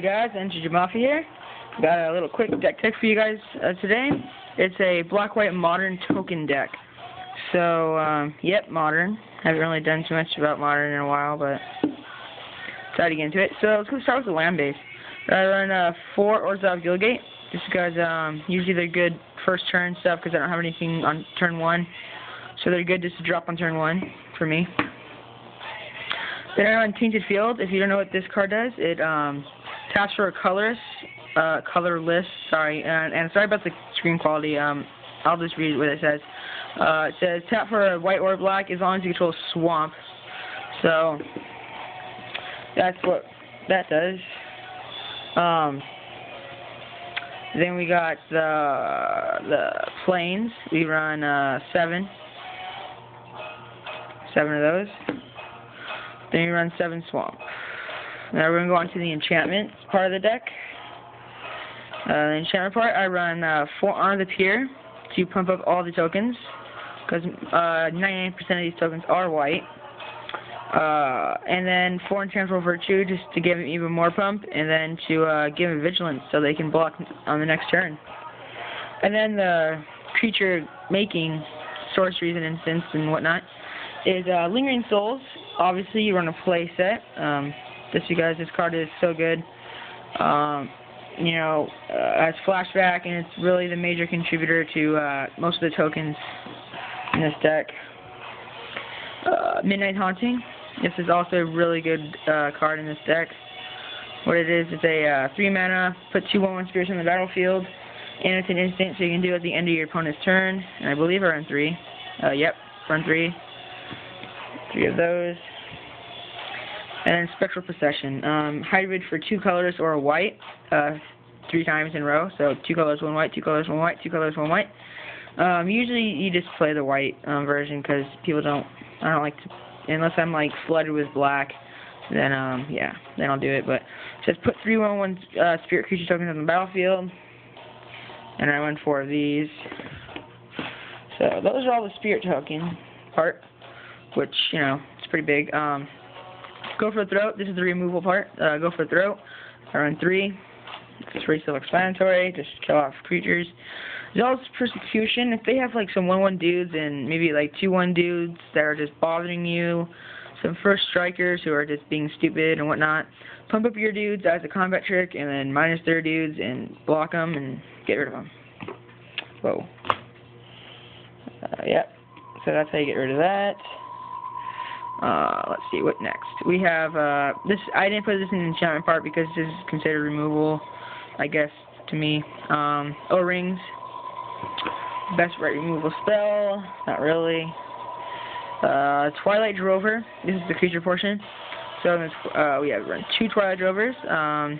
guys, Enter Mafia here. Got a little quick deck tech for you guys today. It's a black-white modern token deck. So, yep, modern. Haven't really done too much about modern in a while, but decided to get into it. So let's go start with the land base. I run 4 Orzhov Gilgate, just because usually they're good first turn stuff because I don't have anything on turn 1. So they're good just to drop on turn 1 for me. Then I run Tainted Field. If you don't know what this card does, it taps for a colorless, sorry, and sorry about the screen quality. I'll just read what it says. It says tap for a white or black as long as you control swamp. So that's what that does. Then we got the plains. We run 7 of those. Then you run 7 swamp. Now we're going to go on to the enchantment part of the deck. The enchantment part, I run 4 Honor the Peer to pump up all the tokens, because 99% of these tokens are white. And then 4 Intangible Virtue, just to give them even more pump, and then to give them Vigilance so they can block on the next turn. And then the creature making sorceries and instants and whatnot is Lingering Souls. Obviously, you run a play set. Just because this card is so good. You know, it's flashback, and it's really the major contributor to most of the tokens in this deck. Midnight Haunting. This is also a really good card in this deck. What it is, it's a 3 mana, put 2/1/1 spirits on the battlefield, and it's an instant, so you can do it at the end of your opponent's turn. And I believe I run 3. Yep, run 3. 3 of those. And then Spectral Procession. Hybrid for 2 colors or a white, 3 times in a row. So 2 colors, 1 white, 2 colors, 1 white, 2 colors, 1 white. Usually you just play the white version because people I don't like to, unless I'm like flooded with black, then yeah, then I'll do it. But it says put 3/1/1 spirit creature tokens on the battlefield, and I run 4 of these. So those are all the spirit token part, which, you know, it's pretty big. Go for the Throat. This is the removal part. Go for the Throat. I run 3. It's pretty self-explanatory. Just kill off creatures. Zealous Persecution. If they have like some 1/1 dudes and maybe like 2/1 dudes that are just bothering you, some first strikers who are just being stupid and whatnot, pump up your dudes as a combat trick and then minus their dudes and block them and get rid of them. Whoa. Yep. So that's how you get rid of that. Let's see, what next? We have, this, I didn't put this in the enchantment part because this is considered removal, I guess, to me. O-Rings. Best right removal spell. Not really. Twilight Drover. This is the creature portion. So, we have run 2 Twilight Drovers. I'm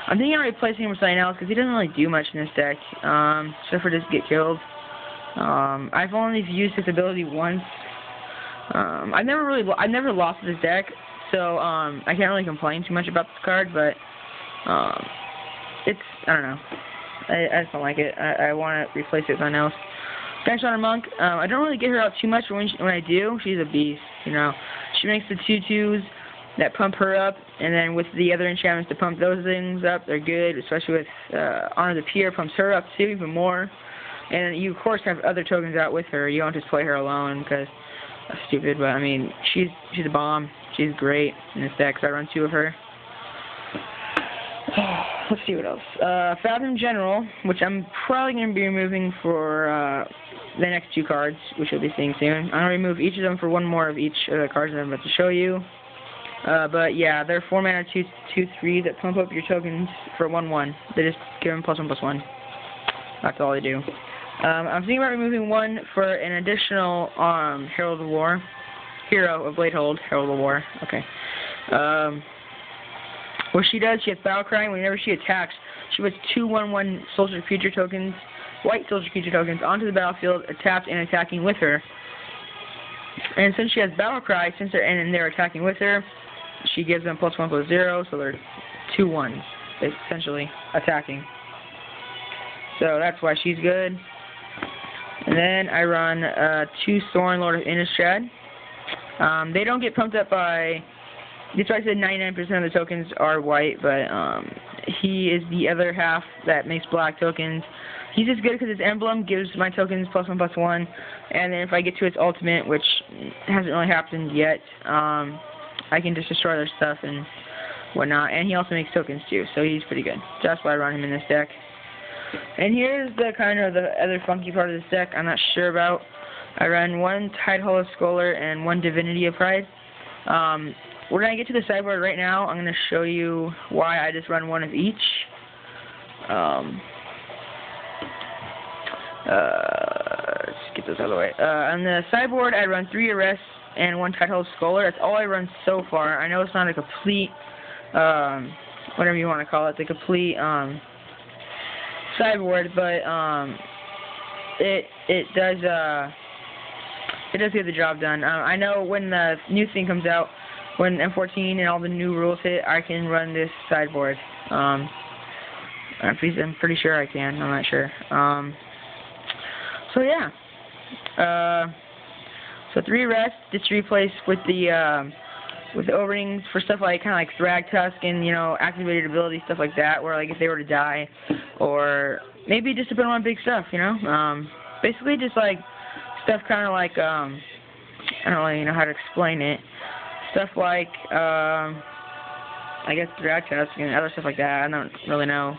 thinking of replacing him with something else because he doesn't really do much in this deck, except for just get killed. I've only used his ability once. I've never lost this deck, so I can't really complain too much about this card, but it's, I don't know, I just don't like it. I want to replace it with something else. French Honor Monk. I don't really get her out too much, but when I do, she's a beast. You know, she makes the 2/2s that pump her up, and then with the other enchantments to pump those things up, they're good. Especially with Honor the Peer, pumps her up too, even more. And you of course have other tokens out with her. You don't just play her alone because that's stupid, but I mean, she's a bomb. She's great in this deck, so I run 2 of her. Let's see what else. Fathom General, which I'm probably going to be removing for the next 2 cards, which you'll be seeing soon. I'm going to remove each of them for 1 more of each of the cards that I'm about to show you. But yeah, they're 4 mana 2/3 that pump up your tokens for 1/1. They just give them +1/+1. That's all they do. I'm thinking about removing 1 for an additional Herald of War. Hero of Bladehold, Herald of War. Okay. What she does, she has Battle Cry. Whenever she attacks, she puts 2 1/1 soldier creature tokens, white soldier creature tokens, onto the battlefield, tapped and attacking with her. And since she has Battle Cry, and they're attacking with her, she gives them +1/+0, so they're 2/1s, essentially attacking. So that's why she's good. And then I run 2 Thorn Lord of Innistrad. They don't get pumped up by that's why I said 99% of the tokens are white, but he is the other half that makes black tokens. He's just good because his emblem gives my tokens +1/+1, and then if I get to its ultimate, which hasn't really happened yet, I can just destroy their stuff and whatnot. And he also makes tokens too, so he's pretty good. So that's why I run him in this deck. And here's the kind of the other funky part of this deck I'm not sure about. I run 1 Tide Hollow Scholar and 1 Divinity of Pride. We're going to get to the sideboard right now. I'm going to show you why I just run 1 of each. Let's get this out of the way. On the sideboard, I run 3 Arrests and 1 Tide Hollow Scholar. That's all I run so far. I know it's not a complete, whatever you want to call it, the complete sideboard, but it does get the job done. I know when the new thing comes out, when M14 and all the new rules hit, I can run this sideboard. I'm pretty sure I can. I'm not sure. So yeah. So 3 Arrests, just replace with the O-rings for stuff like kind of like Thrag Tusk and, you know, activated ability, stuff like that, where like if they were to die, or maybe just to put them on big stuff, you know. Basically just like stuff kind of like I don't really know how to explain it. Stuff like I guess Thrag Tusk and other stuff like that. I don't really know.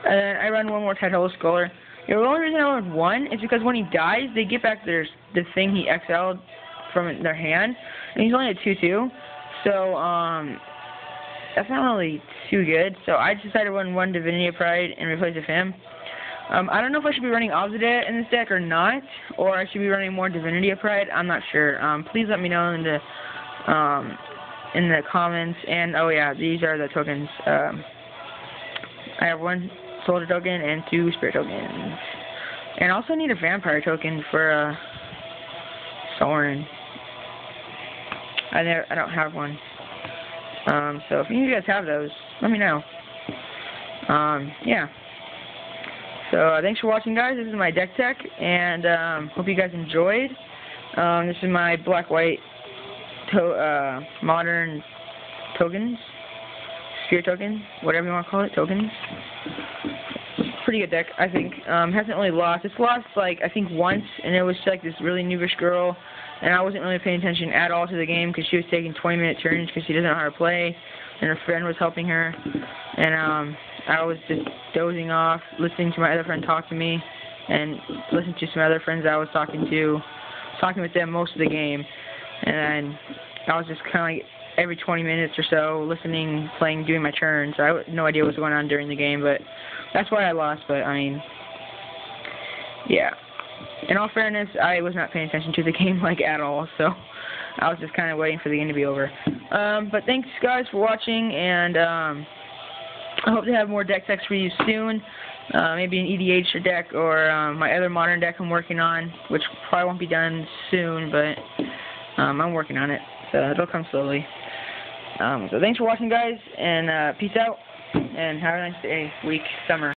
And then I run 1 more Tide Hollow Scholar. The only reason I run 1 is because when he dies, they get back the thing he exiled from their hand, and he's only a 2/2. So that's not really too good. So I decided to run 1 Divinity of Pride and replace with him. I don't know if I should be running Obsidian in this deck or not, or I should be running more Divinity of Pride. I'm not sure. Please let me know in the comments. And oh yeah, these are the tokens. I have 1 Soldier token and 2 Spirit tokens, and I also need a Vampire token for Soren. I don't have one. So if you guys have those, let me know. Yeah. So thanks for watching, guys. This is my deck tech, and hope you guys enjoyed. This is my black-white modern tokens, spirit token, whatever you want to call it, tokens. Pretty good deck, I think. Hasn't really lost. It's lost like I think once, and it was like this really noobish girl, and I wasn't really paying attention at all to the game because she was taking 20-minute turns because she doesn't know how to play, and her friend was helping her, and I was just dozing off, listening to my other friend talk to me, and listening to some other friends I was talking with them most of the game, and I was just kind of like every 20 minutes or so listening, playing, doing my turn, so I had no idea what was going on during the game, but that's why I lost. But I mean, yeah, in all fairness, I was not paying attention to the game like at all, so I was just kind of waiting for the game to be over. But thanks guys for watching, and I hope to have more deck techs for you soon. Maybe an EDH deck, or my other modern deck I'm working on, which probably won't be done soon, but I'm working on it, so it'll come slowly. So thanks for watching, guys, and peace out, and have a nice day, week, summer.